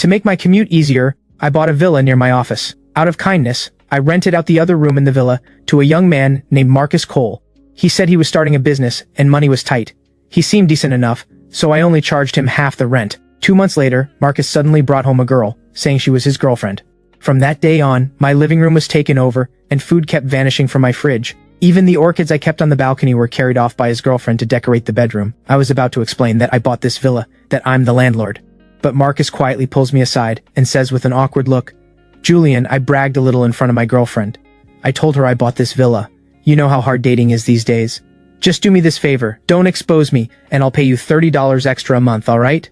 To make my commute easier, I bought a villa near my office. Out of kindness, I rented out the other room in the villa to a young man named Marcus Cole. He said he was starting a business and money was tight. He seemed decent enough, so I only charged him half the rent. 2 months later, Marcus suddenly brought home a girl, saying she was his girlfriend. From that day on, my living room was taken over, and food kept vanishing from my fridge. Even the orchids I kept on the balcony were carried off by his girlfriend to decorate the bedroom. I was about to explain that I bought this villa, that I'm the landlord. But Marcus quietly pulls me aside and says with an awkward look, "Julian, I bragged a little in front of my girlfriend. I told her I bought this villa. You know how hard dating is these days. Just do me this favor, don't expose me, and I'll pay you $30 extra a month, alright?"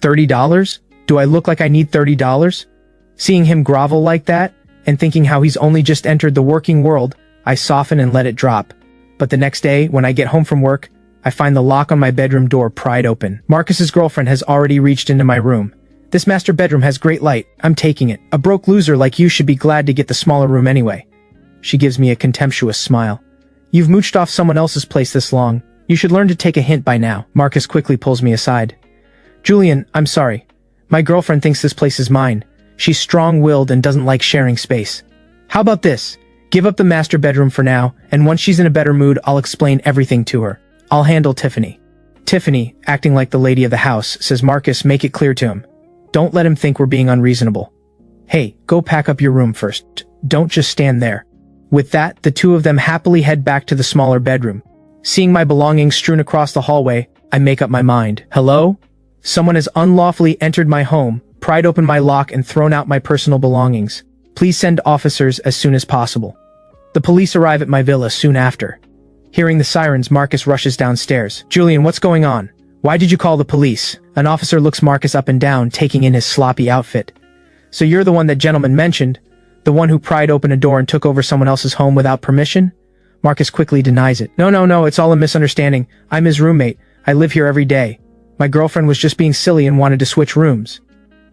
$30? Do I look like I need $30? Seeing him grovel like that, and thinking how he's only just entered the working world, I soften and let it drop. But the next day, when I get home from work, I find the lock on my bedroom door pried open. Marcus's girlfriend has already reached into my room. "This master bedroom has great light. I'm taking it. A broke loser like you should be glad to get the smaller room anyway." She gives me a contemptuous smile. "You've mooched off someone else's place this long. You should learn to take a hint by now." Marcus quickly pulls me aside. "Julian, I'm sorry. My girlfriend thinks this place is mine. She's strong-willed and doesn't like sharing space. How about this? Give up the master bedroom for now, and once she's in a better mood, I'll explain everything to her. I'll handle Tiffany." Tiffany, acting like the lady of the house, says, "Marcus, make it clear to him. Don't let him think we're being unreasonable. Hey, go pack up your room first. Don't just stand there." With that, the two of them happily head back to the smaller bedroom. Seeing my belongings strewn across the hallway, I make up my mind. Hello? Someone has unlawfully entered my home, pried open my lock, and thrown out my personal belongings. Please send officers as soon as possible. The police arrive at my villa soon after. Hearing the sirens, Marcus rushes downstairs. "Julian, what's going on? Why did you call the police?" An officer looks Marcus up and down, taking in his sloppy outfit. "So you're the one that gentleman mentioned? The one who pried open a door and took over someone else's home without permission?" Marcus quickly denies it. No, it's all a misunderstanding. I'm his roommate. I live here every day. My girlfriend was just being silly and wanted to switch rooms."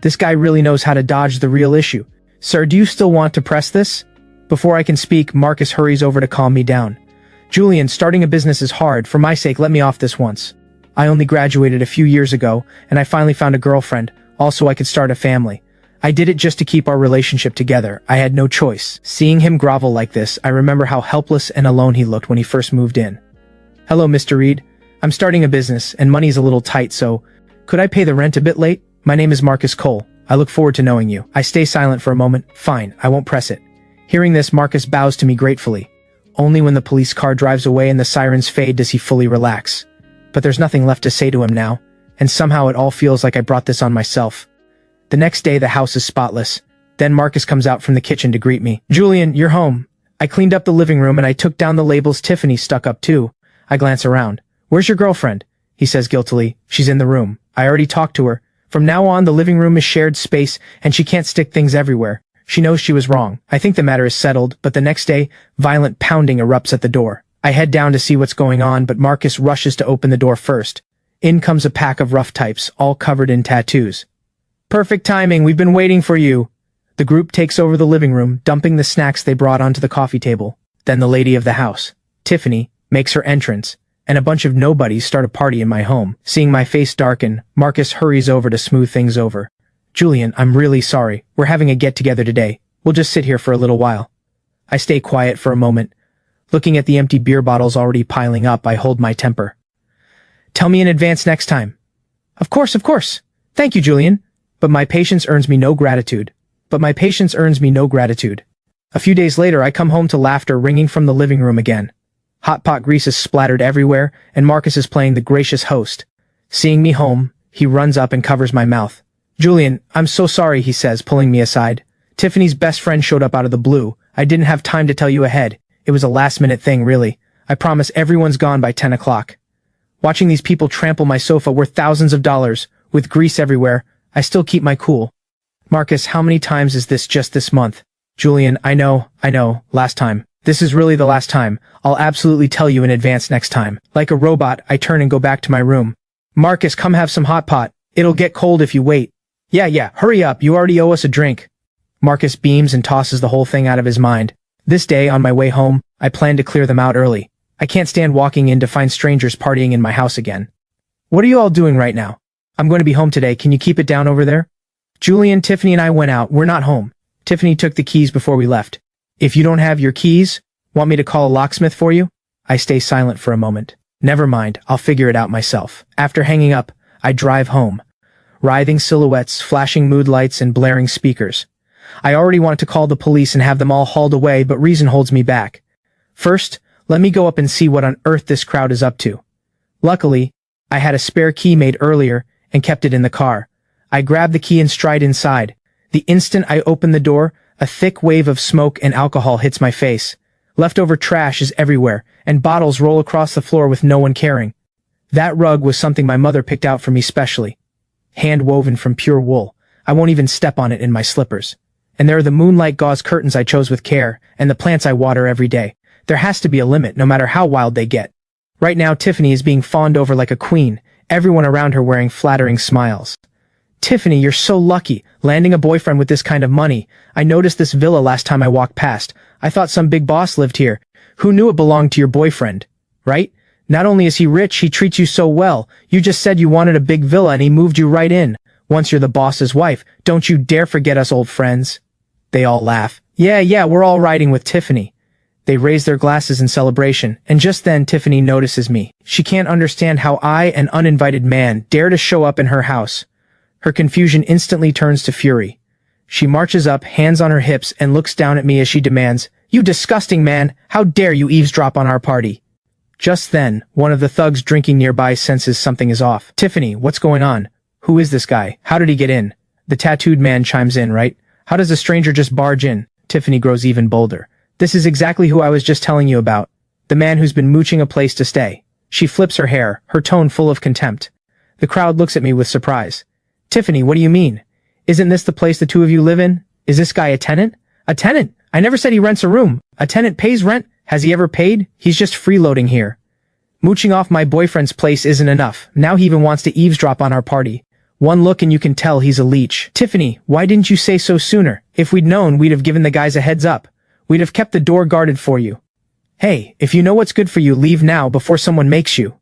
This guy really knows how to dodge the real issue. "Sir, do you still want to press this?" Before I can speak, Marcus hurries over to calm me down. "Julian, starting a business is hard. For my sake, let me off this once. I only graduated a few years ago, and I finally found a girlfriend. Also, I could start a family. I did it just to keep our relationship together. I had no choice." Seeing him grovel like this, I remember how helpless and alone he looked when he first moved in. "Hello, Mr. Reed. I'm starting a business, and money's a little tight, so could I pay the rent a bit late? My name is Marcus Cole. I look forward to knowing you." I stay silent for a moment. "Fine, I won't press it." Hearing this, Marcus bows to me gratefully. Only when the police car drives away and the sirens fade does he fully relax. But there's nothing left to say to him now, and somehow it all feels like I brought this on myself. The next day, the house is spotless. Then Marcus comes out from the kitchen to greet me. "Julian, you're home. I cleaned up the living room and I took down the labels Tiffany stuck up too." I glance around. "Where's your girlfriend?" He says guiltily. "She's in the room. I already talked to her. From now on, the living room is shared space and she can't stick things everywhere. She knows she was wrong." I think the matter is settled, but the next day, violent pounding erupts at the door. I head down to see what's going on, but Marcus rushes to open the door first. In comes a pack of rough types, all covered in tattoos. "Perfect timing, we've been waiting for you." The group takes over the living room, dumping the snacks they brought onto the coffee table. Then the lady of the house, Tiffany, makes her entrance, and a bunch of nobodies start a party in my home. Seeing my face darken, Marcus hurries over to smooth things over. "Julian, I'm really sorry. We're having a get-together today. We'll just sit here for a little while." I stay quiet for a moment. Looking at the empty beer bottles already piling up, I hold my temper. "Tell me in advance next time." Of course. Thank you, Julian. But my patience earns me no gratitude. A few days later, I come home to laughter ringing from the living room again. Hot pot grease is splattered everywhere, and Marcus is playing the gracious host. Seeing me home, he runs up and covers my mouth. "Julian, I'm so sorry," he says, pulling me aside. "Tiffany's best friend showed up out of the blue. I didn't have time to tell you ahead. It was a last-minute thing, really. I promise everyone's gone by 10 o'clock. Watching these people trample my sofa worth thousands of dollars, with grease everywhere, I still keep my cool." "Marcus, how many times is this just this month?" "Julian, I know, last time. This is really the last time. I'll absolutely tell you in advance next time." Like a robot, I turn and go back to my room. "Marcus, come have some hot pot. It'll get cold if you wait." Yeah, hurry up, you already owe us a drink." Marcus beams and tosses the whole thing out of his mind. This day, on my way home, I plan to clear them out early. I can't stand walking in to find strangers partying in my house again. "What are you all doing right now?" "I'm going to be home today. Can you keep it down over there?" Julian, Tiffany and I went out. We're not home. Tiffany took the keys before we left. If you don't have your keys, want me to call a locksmith for you? I stay silent for a moment. Never mind, I'll figure it out myself. After hanging up, I drive home. Writhing silhouettes, flashing mood lights, and blaring speakers. I already wanted to call the police and have them all hauled away, but reason holds me back. First, let me go up and see what on earth this crowd is up to. Luckily, I had a spare key made earlier and kept it in the car. I grab the key and stride inside. The instant I open the door, a thick wave of smoke and alcohol hits my face. Leftover trash is everywhere, and bottles roll across the floor with no one caring. That rug was something my mother picked out for me specially. Hand-woven from pure wool. I won't even step on it in my slippers. And there are the moonlight gauze curtains I chose with care, and the plants I water every day. There has to be a limit, no matter how wild they get. Right now, Tiffany is being fawned over like a queen, everyone around her wearing flattering smiles. Tiffany, you're so lucky, landing a boyfriend with this kind of money. I noticed this villa last time I walked past. I thought some big boss lived here. Who knew it belonged to your boyfriend? Right? Not only is he rich, he treats you so well. You just said you wanted a big villa and he moved you right in. Once you're the boss's wife, don't you dare forget us old friends. They all laugh. Yeah, we're all riding with Tiffany. They raise their glasses in celebration, and just then Tiffany notices me. She can't understand how I, an uninvited man, dare to show up in her house. Her confusion instantly turns to fury. She marches up, hands on her hips, and looks down at me as she demands, "You disgusting man! How dare you eavesdrop on our party?" Just then, one of the thugs drinking nearby senses something is off. "Tiffany, what's going on? Who is this guy? How did he get in?" The tattooed man chimes in, right? "How does a stranger just barge in?" Tiffany grows even bolder. "This is exactly who I was just telling you about. The man who's been mooching a place to stay." She flips her hair, her tone full of contempt. The crowd looks at me with surprise. "Tiffany, what do you mean? Isn't this the place the two of you live in? Is this guy a tenant?" "A tenant? I never said he rents a room. A tenant pays rent. Has he ever paid? He's just freeloading here. Mooching off my boyfriend's place isn't enough. Now he even wants to eavesdrop on our party. One look and you can tell he's a leech." "Tiffany, why didn't you say so sooner? If we'd known, we'd have given the guys a heads up. We'd have kept the door guarded for you." "Hey, if you know what's good for you, leave now before someone makes you,"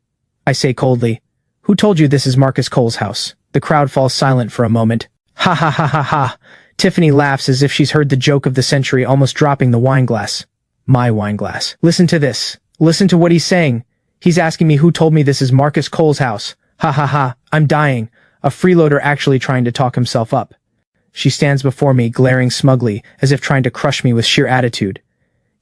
I say coldly. "Who told you this is Marcus Cole's house?" The crowd falls silent for a moment. Ha ha ha ha ha. Tiffany laughs as if she's heard the joke of the century, almost dropping the wine glass. My wine glass. "Listen to this. Listen to what he's saying. He's asking me who told me this is Marcus Cole's house. Ha ha ha. I'm dying. A freeloader actually trying to talk himself up." She stands before me, glaring smugly, as if trying to crush me with sheer attitude.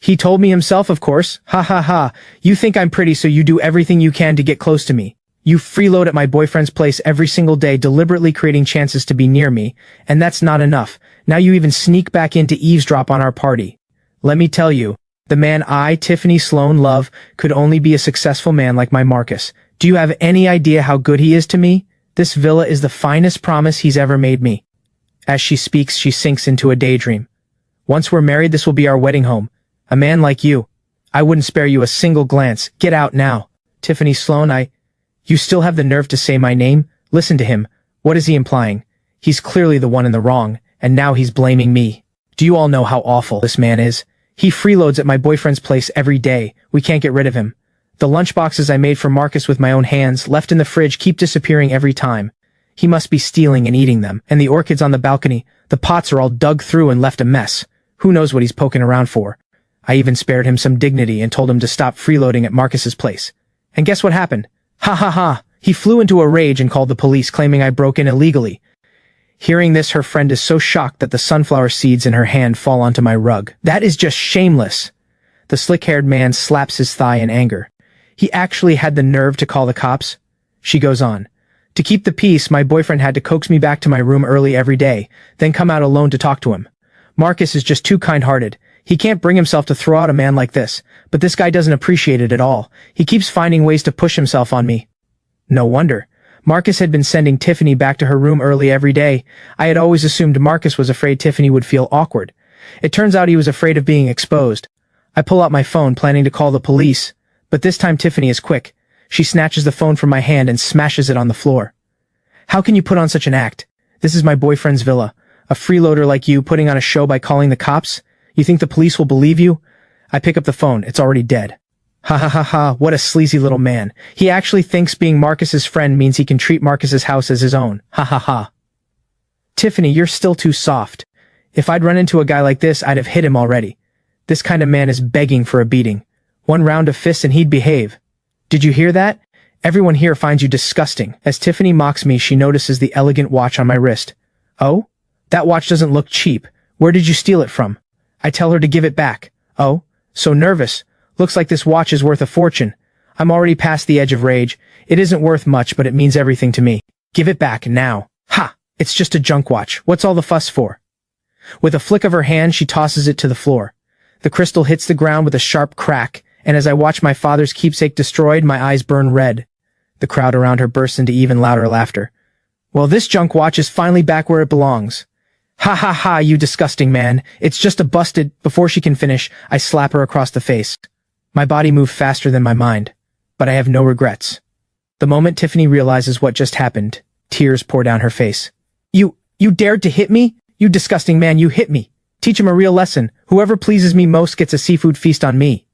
"He told me himself, of course. Ha ha ha. You think I'm pretty, so you do everything you can to get close to me. You freeload at my boyfriend's place every single day, deliberately creating chances to be near me, and that's not enough. Now you even sneak back in to eavesdrop on our party. Let me tell you, the man I, Tiffany Sloan, love could only be a successful man like my Marcus. Do you have any idea how good he is to me? This villa is the finest promise he's ever made me." As she speaks, she sinks into a daydream. "Once we're married, this will be our wedding home. A man like you. I wouldn't spare you a single glance. Get out now." "Tiffany Sloan, You still have the nerve to say my name? Listen to him. What is he implying? He's clearly the one in the wrong, and now he's blaming me. Do you all know how awful this man is? He freeloads at my boyfriend's place every day. We can't get rid of him. The lunchboxes I made for Marcus with my own hands, left in the fridge, keep disappearing every time. He must be stealing and eating them. And the orchids on the balcony, the pots are all dug through and left a mess. Who knows what he's poking around for? I even spared him some dignity and told him to stop freeloading at Marcus's place. And guess what happened? Ha ha ha! He flew into a rage and called the police, claiming I broke in illegally. Hearing this, her friend is so shocked that the sunflower seeds in her hand fall onto my rug. That is just shameless. The slick-haired man slaps his thigh in anger. He actually had the nerve to call the cops? She goes on. To keep the peace, my boyfriend had to coax me back to my room early every day, then come out alone to talk to him. Marcus is just too kind-hearted. He can't bring himself to throw out a man like this, but this guy doesn't appreciate it at all. He keeps finding ways to push himself on me. No wonder. Marcus had been sending Tiffany back to her room early every day. I had always assumed Marcus was afraid Tiffany would feel awkward. It turns out he was afraid of being exposed. I pull out my phone, planning to call the police, but this time Tiffany is quick. She snatches the phone from my hand and smashes it on the floor. How can you put on such an act? This is my boyfriend's villa. A freeloader like you putting on a show by calling the cops? You think the police will believe you? I pick up the phone. It's already dead. Ha ha ha ha, what a sleazy little man. He actually thinks being Marcus's friend means he can treat Marcus's house as his own. Ha ha ha. Tiffany, you're still too soft. If I'd run into a guy like this, I'd have hit him already. This kind of man is begging for a beating. One round of fists and he'd behave. Did you hear that? Everyone here finds you disgusting. As Tiffany mocks me, she notices the elegant watch on my wrist. Oh? That watch doesn't look cheap. Where did you steal it from? I tell her to give it back. Oh? So nervous. Looks like this watch is worth a fortune. I'm already past the edge of rage. It isn't worth much, but it means everything to me. Give it back, now. Ha! It's just a junk watch. What's all the fuss for? With a flick of her hand, she tosses it to the floor. The crystal hits the ground with a sharp crack, and as I watch my father's keepsake destroyed, my eyes burn red. The crowd around her bursts into even louder laughter. Well, this junk watch is finally back where it belongs. Ha ha ha, you disgusting man. It's just a busted. Before she can finish, I slap her across the face. My body moved faster than my mind, but I have no regrets. The moment Tiffany realizes what just happened, tears pour down her face. You dared to hit me? You disgusting man, you hit me. Teach him a real lesson. Whoever pleases me most gets a seafood feast on me.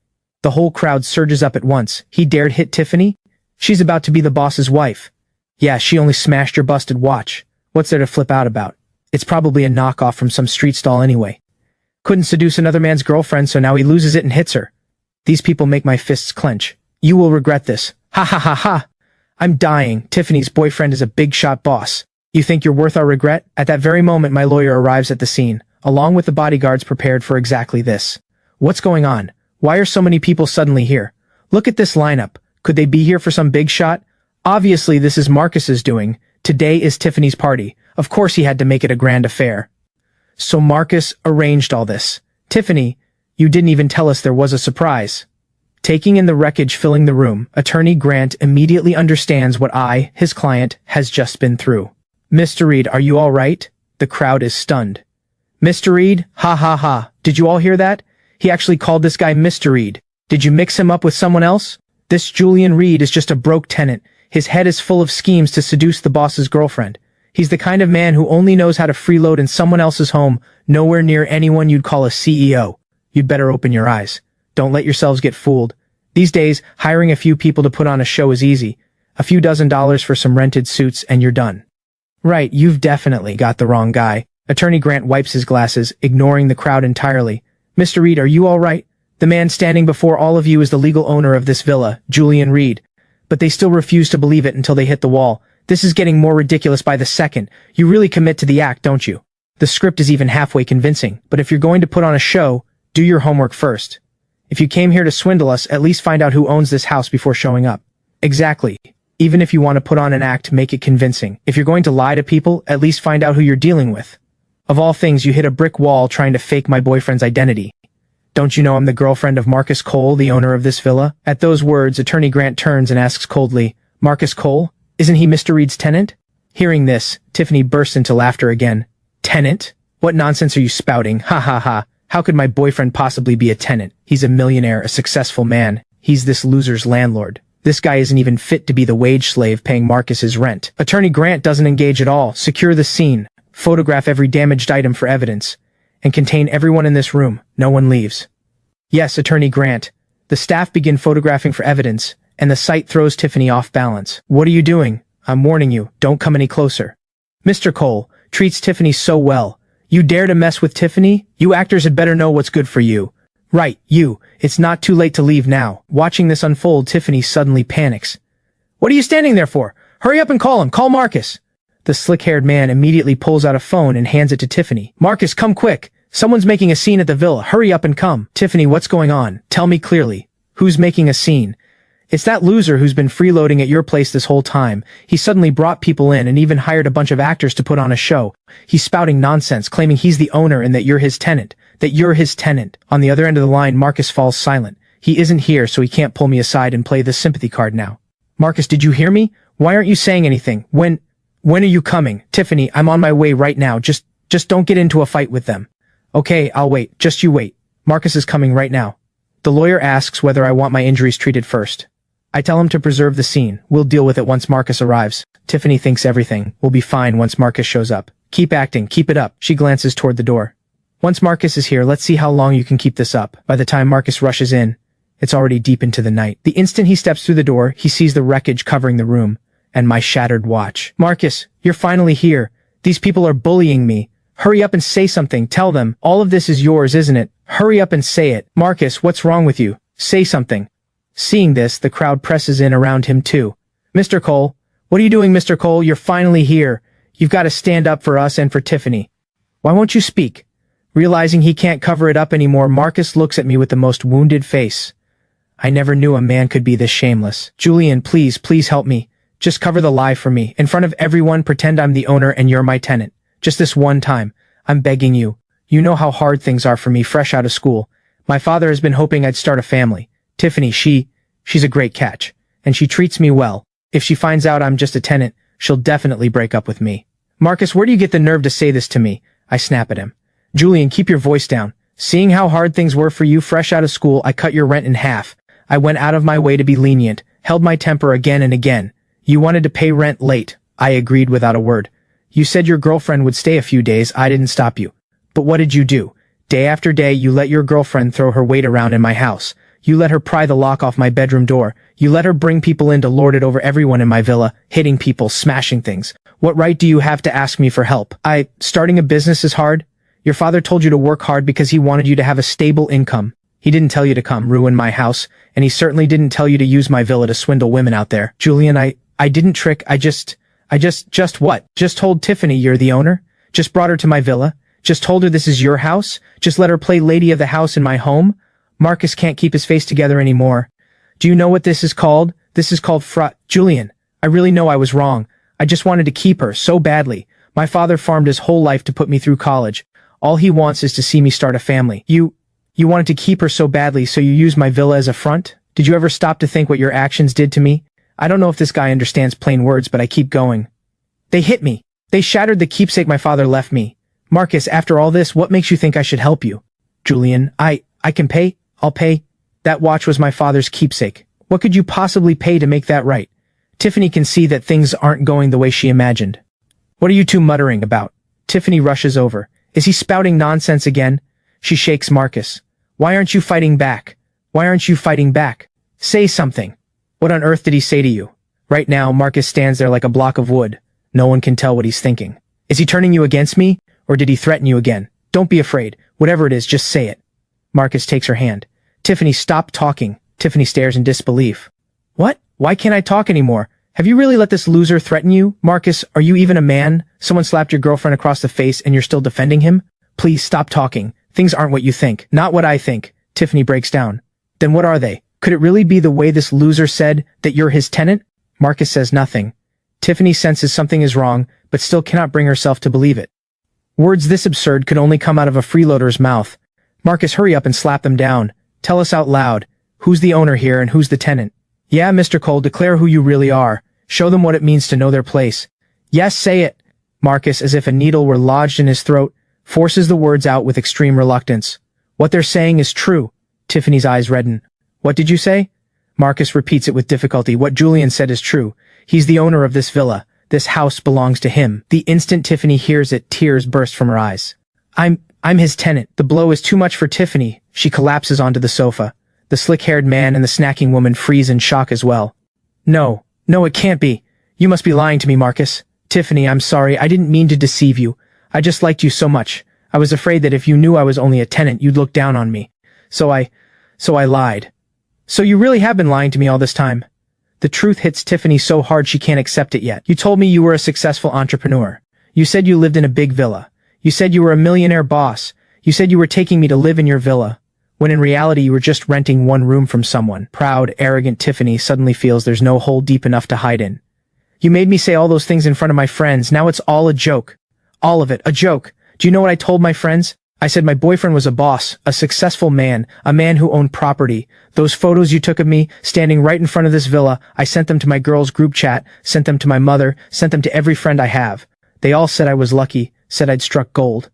The whole crowd surges up at once. He dared hit Tiffany? She's about to be the boss's wife. Yeah, she only smashed your busted watch. What's there to flip out about? It's probably a knockoff from some street stall anyway. Couldn't seduce another man's girlfriend, so now he loses it and hits her. These people make my fists clench. You will regret this. Ha ha ha ha. I'm dying. Tiffany's boyfriend is a big shot boss. You think you're worth our regret? At that very moment, my lawyer arrives at the scene, along with the bodyguards prepared for exactly this. What's going on? Why are so many people suddenly here? Look at this lineup. Could they be here for some big shot? Obviously, this is Marcus's doing. Today is Tiffany's party. Of course he had to make it a grand affair. So Marcus arranged all this. Tiffany, you didn't even tell us there was a surprise. Taking in the wreckage filling the room, Attorney Grant immediately understands what I, his client, has just been through. Mr. Reed, are you all right? The crowd is stunned. Mr. Reed? Ha ha ha. Did you all hear that? He actually called this guy Mr. Reed. Did you mix him up with someone else? This Julian Reed is just a broke tenant. His head is full of schemes to seduce the boss's girlfriend. He's the kind of man who only knows how to freeload in someone else's home, nowhere near anyone you'd call a CEO. You'd better open your eyes. Don't let yourselves get fooled. These days, hiring a few people to put on a show is easy. A few $dozen for some rented suits and you're done. Right, you've definitely got the wrong guy. Attorney Grant wipes his glasses, ignoring the crowd entirely. Mr. Reed, are you all right? The man standing before all of you is the legal owner of this villa, Julian Reed. But they still refuse to believe it until they hit the wall. This is getting more ridiculous by the second. You really commit to the act, don't you? The script is even halfway convincing, but if you're going to put on a show, do your homework first. If you came here to swindle us, at least find out who owns this house before showing up. Exactly. Even if you want to put on an act, make it convincing. If you're going to lie to people, at least find out who you're dealing with. Of all things, you hit a brick wall trying to fake my boyfriend's identity. Don't you know I'm the girlfriend of Marcus Cole, the owner of this villa? At those words, Attorney Grant turns and asks coldly, Marcus Cole? Isn't he Mr. Reed's tenant? Hearing this, Tiffany bursts into laughter again. Tenant? What nonsense are you spouting? Ha ha ha. How could my boyfriend possibly be a tenant? He's a millionaire, a successful man. He's this loser's landlord. This guy isn't even fit to be the wage slave paying Marcus's rent. Attorney Grant doesn't engage at all. Secure the scene. Photograph every damaged item for evidence. And contain everyone in this room. No one leaves. Yes, Attorney Grant. The staff begin photographing for evidence, and the sight throws Tiffany off balance. What are you doing? I'm warning you, don't come any closer. Mr. Cole treats Tiffany so well. You dare to mess with Tiffany? You actors had better know what's good for you. Right, you. It's not too late to leave now. Watching this unfold, Tiffany suddenly panics. What are you standing there for? Hurry up and call him. Call Marcus. The slick-haired man immediately pulls out a phone and hands it to Tiffany. Marcus, come quick. Someone's making a scene at the villa. Hurry up and come. Tiffany, what's going on? Tell me clearly. Who's making a scene? It's that loser who's been freeloading at your place this whole time. He suddenly brought people in and even hired a bunch of actors to put on a show. He's spouting nonsense, claiming he's the owner and that you're his tenant. On the other end of the line, Marcus falls silent. He isn't here, so he can't pull me aside and play the sympathy card now. Marcus, did you hear me? Why aren't you saying anything? When are you coming? Tiffany, I'm on my way right now. Just don't get into a fight with them. Okay, I'll wait. Just you wait. Marcus is coming right now. The lawyer asks whether I want my injuries treated first. I tell him to preserve the scene. We'll deal with it once Marcus arrives. Tiffany thinks everything will be fine once Marcus shows up. Keep acting. Keep it up. She glances toward the door. Once Marcus is here, let's see how long you can keep this up. By the time Marcus rushes in, it's already deep into the night. The instant he steps through the door, he sees the wreckage covering the room, and my shattered watch. Marcus, you're finally here. These people are bullying me. Hurry up and say something, tell them. All of this is yours, isn't it? Hurry up and say it. Marcus, what's wrong with you? Say something. Seeing this, the crowd presses in around him too. Mr. Cole, what are you doing, Mr. Cole? You're finally here. You've got to stand up for us and for Tiffany. Why won't you speak? Realizing he can't cover it up anymore, Marcus looks at me with the most wounded face. I never knew a man could be this shameless. Julian, please help me. Just cover the lie for me. In front of everyone, pretend I'm the owner and you're my tenant. Just this one time. I'm begging you. You know how hard things are for me fresh out of school. My father has been hoping I'd start a family. Tiffany, she's a great catch. And she treats me well. If she finds out I'm just a tenant, she'll definitely break up with me. Marcus, where do you get the nerve to say this to me? I snap at him. Julian, keep your voice down. Seeing how hard things were for you fresh out of school, I cut your rent in half. I went out of my way to be lenient, held my temper again and again. You wanted to pay rent late. I agreed without a word. You said your girlfriend would stay a few days. I didn't stop you. But what did you do? Day after day, you let your girlfriend throw her weight around in my house. You let her pry the lock off my bedroom door. You let her bring people in to lord it over everyone in my villa, hitting people, smashing things. What right do you have to ask me for help? Starting a business is hard. Your father told you to work hard because he wanted you to have a stable income. He didn't tell you to come ruin my house, and he certainly didn't tell you to use my villa to swindle women out there. Julian, I didn't trick, just what? Just told Tiffany you're the owner? Just brought her to my villa? Just told her this is your house? Just let her play lady of the house in my home? Marcus can't keep his face together anymore. Do you know what this is called? This is called Julian, I really know I was wrong. I just wanted to keep her so badly. My father farmed his whole life to put me through college. All he wants is to see me start a family. You wanted to keep her so badly, so you used my villa as a front? Did you ever stop to think what your actions did to me? I don't know if this guy understands plain words, but I keep going. They hit me. They shattered the keepsake my father left me. Marcus, after all this, what makes you think I should help you? Julian, I can pay. I'll pay. That watch was my father's keepsake. What could you possibly pay to make that right? Tiffany can see that things aren't going the way she imagined. What are you two muttering about? Tiffany rushes over. Is he spouting nonsense again? She shakes Marcus. Why aren't you fighting back? Why aren't you fighting back? Say something. What on earth did he say to you? Right now, Marcus stands there like a block of wood. No one can tell what he's thinking. Is he turning you against me? Or did he threaten you again? Don't be afraid. Whatever it is, just say it. Marcus takes her hand. Tiffany, stop talking. Tiffany stares in disbelief. What? Why can't I talk anymore? Have you really let this loser threaten you? Marcus, are you even a man? Someone slapped your girlfriend across the face and you're still defending him? Please stop talking. Things aren't what you think. Not what I think. Tiffany breaks down. Then what are they? Could it really be the way this loser said that you're his tenant? Marcus says nothing. Tiffany senses something is wrong, but still cannot bring herself to believe it. Words this absurd could only come out of a freeloader's mouth. Marcus, hurry up and slap them down. Tell us out loud. Who's the owner here and who's the tenant? Yeah, Mr. Cole, declare who you really are. Show them what it means to know their place. Yes, say it. Marcus, as if a needle were lodged in his throat, forces the words out with extreme reluctance. What they're saying is true. Tiffany's eyes redden. What did you say? Marcus repeats it with difficulty. What Julian said is true. He's the owner of this villa. This house belongs to him. The instant Tiffany hears it, tears burst from her eyes. I'm his tenant. The blow is too much for Tiffany. She collapses onto the sofa. The slick-haired man and the snacking woman freeze in shock as well. No, it can't be. You must be lying to me, Marcus. Tiffany, I'm sorry. I didn't mean to deceive you. I just liked you so much. I was afraid that if you knew I was only a tenant, you'd look down on me. So I lied. So you really have been lying to me all this time. The truth hits Tiffany so hard she can't accept it yet. You told me you were a successful entrepreneur. You said you lived in a big villa. You said you were a millionaire boss. You said you were taking me to live in your villa, when in reality you were just renting one room from someone. Proud, arrogant Tiffany suddenly feels there's no hole deep enough to hide in. You made me say all those things in front of my friends. Now it's all a joke. All of it, a joke. Do you know what I told my friends? I said my boyfriend was a boss, a successful man, a man who owned property. Those photos you took of me, standing right in front of this villa, I sent them to my girls' group chat, sent them to my mother, sent them to every friend I have. They all said I was lucky, said I'd struck gold.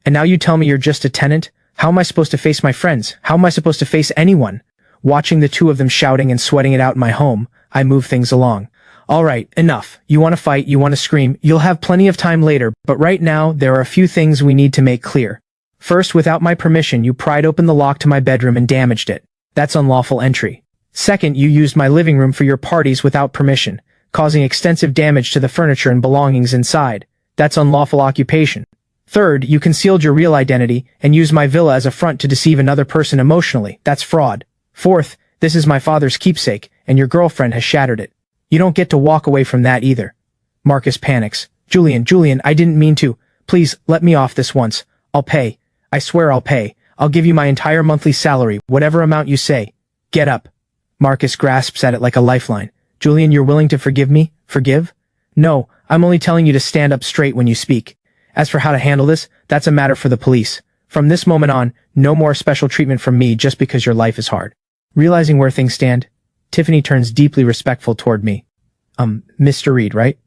And now you tell me you're just a tenant? How am I supposed to face my friends? How am I supposed to face anyone? Watching the two of them shouting and sweating it out in my home, I move things along. All right, enough. You want to fight, you want to scream, you'll have plenty of time later, but right now, there are a few things we need to make clear. First, without my permission, you pried open the lock to my bedroom and damaged it. That's unlawful entry. Second, you used my living room for your parties without permission, causing extensive damage to the furniture and belongings inside. That's unlawful occupation. Third, you concealed your real identity and used my villa as a front to deceive another person emotionally. That's fraud. Fourth, this is my father's keepsake, and your girlfriend has shattered it. You don't get to walk away from that either. Marcus panics. Julian, I didn't mean to. Please, let me off this once. I'll pay. I swear I'll pay. I'll give you my entire monthly salary, whatever amount you say. Get up. Marcus grasps at it like a lifeline. Julian, you're willing to forgive me? Forgive? No, I'm only telling you to stand up straight when you speak. As for how to handle this, that's a matter for the police. From this moment on, no more special treatment from me just because your life is hard. Realizing where things stand, Tiffany turns deeply respectful toward me. Mr. Reed, right?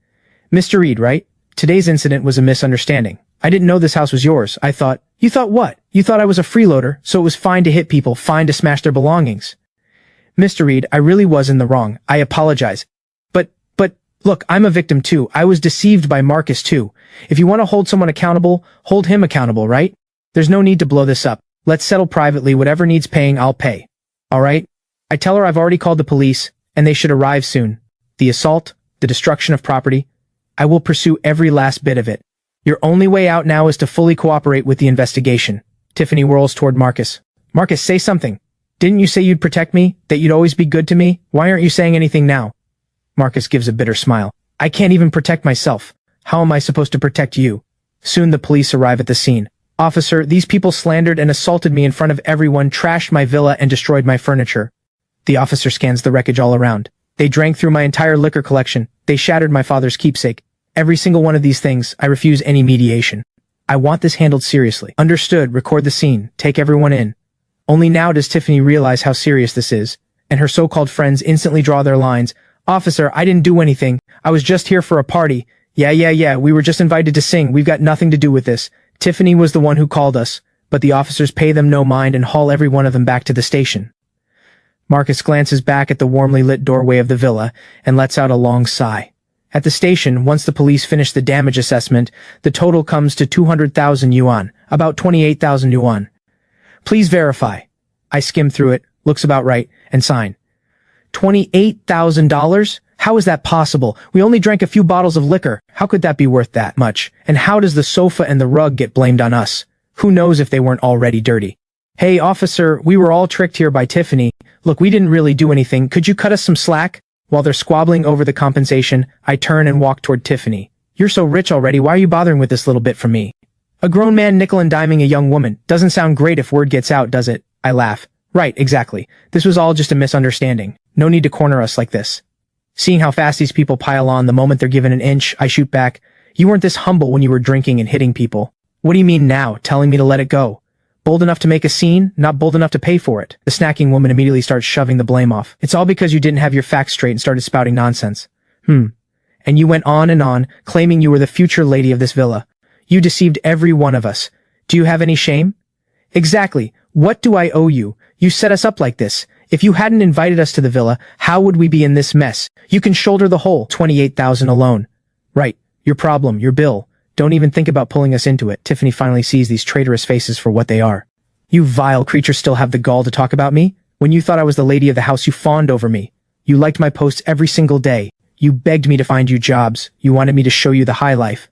Mr. Reed, right? Today's incident was a misunderstanding. I didn't know this house was yours. You thought what? You thought I was a freeloader, so it was fine to hit people, fine to smash their belongings. Mr. Reed, I really was in the wrong. I apologize. But, look, I'm a victim too. I was deceived by Marcus too. If you want to hold someone accountable, hold him accountable, right? There's no need to blow this up. Let's settle privately. Whatever needs paying, I'll pay. All right? I tell her I've already called the police, and they should arrive soon. The assault, the destruction of property, I will pursue every last bit of it. Your only way out now is to fully cooperate with the investigation. Tiffany whirls toward Marcus. Marcus, say something. Didn't you say you'd protect me? That you'd always be good to me? Why aren't you saying anything now? Marcus gives a bitter smile. I can't even protect myself. How am I supposed to protect you? Soon the police arrive at the scene. Officer, these people slandered and assaulted me in front of everyone, trashed my villa, and destroyed my furniture. The officer scans the wreckage all around. They drank through my entire liquor collection. They shattered my father's keepsake. Every single one of these things, I refuse any mediation. I want this handled seriously. Understood, record the scene, take everyone in. Only now does Tiffany realize how serious this is, and her so-called friends instantly draw their lines. Officer, I didn't do anything. I was just here for a party. Yeah, we were just invited to sing. We've got nothing to do with this. Tiffany was the one who called us, but the officers pay them no mind and haul every one of them back to the station. Marcus glances back at the warmly lit doorway of the villa and lets out a long sigh. At the station, once the police finish the damage assessment, the total comes to 200,000 yuan, about 28,000 yuan. Please verify. I skim through it, looks about right, and sign. $28,000? How is that possible? We only drank a few bottles of liquor. How could that be worth that much? And how does the sofa and the rug get blamed on us? Who knows if they weren't already dirty? Hey, officer, we were all tricked here by Tiffany. Look, we didn't really do anything. Could you cut us some slack? While they're squabbling over the compensation, I turn and walk toward Tiffany. You're so rich already, why are you bothering with this little bit from me? A grown man nickel and diming a young woman. Doesn't sound great if word gets out, does it? I laugh. Right, exactly. This was all just a misunderstanding. No need to corner us like this. Seeing how fast these people pile on the moment they're given an inch, I shoot back. You weren't this humble when you were drinking and hitting people. What do you mean now, telling me to let it go? Bold enough to make a scene, not bold enough to pay for it. The snacking woman immediately starts shoving the blame off. It's all because you didn't have your facts straight and started spouting nonsense. And you went on, claiming you were the future lady of this villa. You deceived every one of us. Do you have any shame? Exactly. What do I owe you? You set us up like this. If you hadn't invited us to the villa, how would we be in this mess? You can shoulder the whole 28,000 alone. Right. Your problem, your bill. Don't even think about pulling us into it. Tiffany finally sees these traitorous faces for what they are. You vile creatures still have the gall to talk about me? When you thought I was the lady of the house, you fawned over me. You liked my posts every single day. You begged me to find you jobs. You wanted me to show you the high life.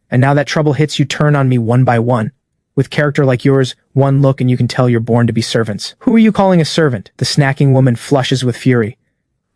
And now that trouble hits, you turn on me one by one. With character like yours, one look and you can tell you're born to be servants. Who are you calling a servant? The snacking woman flushes with fury.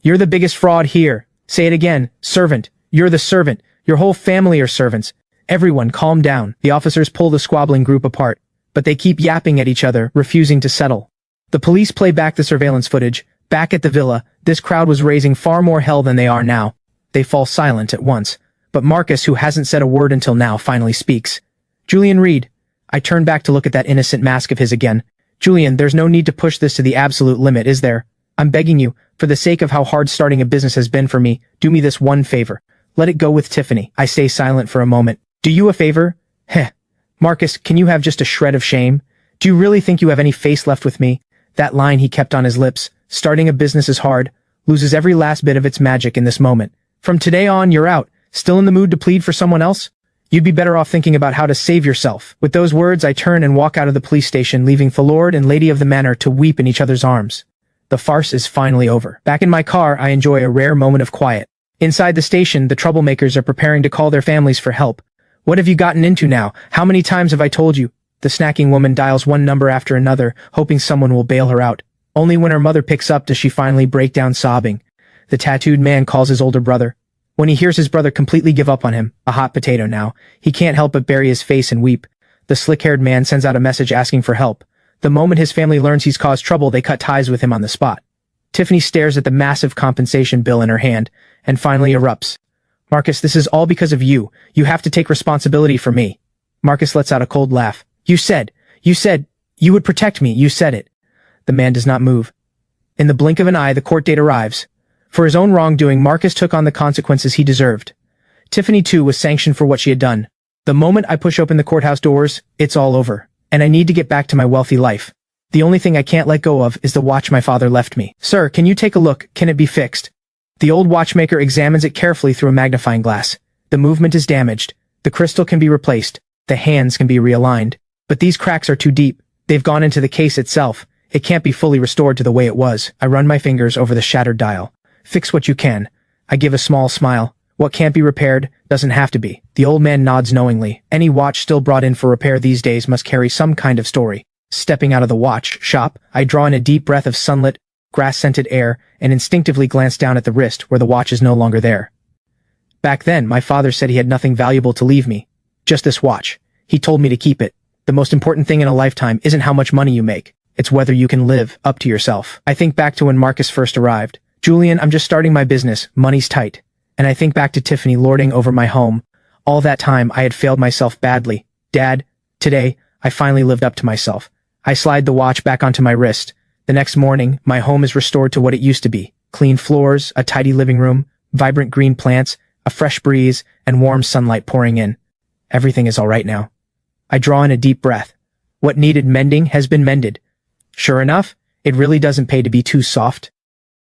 You're the biggest fraud here. Say it again. Servant. You're the servant. Your whole family are servants. Everyone, calm down. The officers pull the squabbling group apart, but they keep yapping at each other, refusing to settle. The police play back the surveillance footage. Back at the villa, this crowd was raising far more hell than they are now. They fall silent at once, but Marcus, who hasn't said a word until now, finally speaks. Julian Reed. I turn back to look at that innocent mask of his again. Julian, there's no need to push this to the absolute limit, is there? I'm begging you, for the sake of how hard starting a business has been for me, do me this one favor. Let it go with Tiffany. I stay silent for a moment. Do you a favor? Heh. Marcus, can you have just a shred of shame? Do you really think you have any face left with me? That line he kept on his lips. Starting a business is hard. Loses every last bit of its magic in this moment. From today on, you're out. Still in the mood to plead for someone else? You'd be better off thinking about how to save yourself. With those words, I turn and walk out of the police station, leaving the lord and lady of the manor to weep in each other's arms. The farce is finally over. Back in my car, I enjoy a rare moment of quiet. Inside the station, the troublemakers are preparing to call their families for help. What have you gotten into now? How many times have I told you? The snacking woman dials one number after another, hoping someone will bail her out. Only when her mother picks up does she finally break down sobbing. The tattooed man calls his older brother. When he hears his brother completely give up on him, a hot potato now, he can't help but bury his face and weep. The slick-haired man sends out a message asking for help. The moment his family learns he's caused trouble, they cut ties with him on the spot. Tiffany stares at the massive compensation bill in her hand, and finally erupts. Marcus, this is all because of you. You have to take responsibility for me. Marcus lets out a cold laugh. You said, you would protect me, you said it. The man does not move. In the blink of an eye, the court date arrives. For his own wrongdoing, Marcus took on the consequences he deserved. Tiffany, too, was sanctioned for what she had done. The moment I push open the courthouse doors, it's all over, and I need to get back to my wealthy life. The only thing I can't let go of is the watch my father left me. Sir, can you take a look? Can it be fixed? The old watchmaker examines it carefully through a magnifying glass. The movement is damaged. The crystal can be replaced. The hands can be realigned. But these cracks are too deep. They've gone into the case itself. It can't be fully restored to the way it was. I run my fingers over the shattered dial. Fix what you can. I give a small smile. What can't be repaired doesn't have to be. The old man nods knowingly. Any watch still brought in for repair these days must carry some kind of story. Stepping out of the watch shop, I draw in a deep breath of sunlit, grass-scented air and instinctively glance down at the wrist where the watch is no longer there. Back then, my father said he had nothing valuable to leave me. Just this watch. He told me to keep it. The most important thing in a lifetime isn't how much money you make. It's whether you can live up to yourself. I think back to when Marcus first arrived. Julian, I'm just starting my business. Money's tight. And I think back to Tiffany lording over my home. All that time, I had failed myself badly. Dad, today, I finally lived up to myself. I slide the watch back onto my wrist. The next morning, my home is restored to what it used to be. Clean floors, a tidy living room, vibrant green plants, a fresh breeze, and warm sunlight pouring in. Everything is all right now. I draw in a deep breath. What needed mending has been mended. Sure enough, it really doesn't pay to be too soft.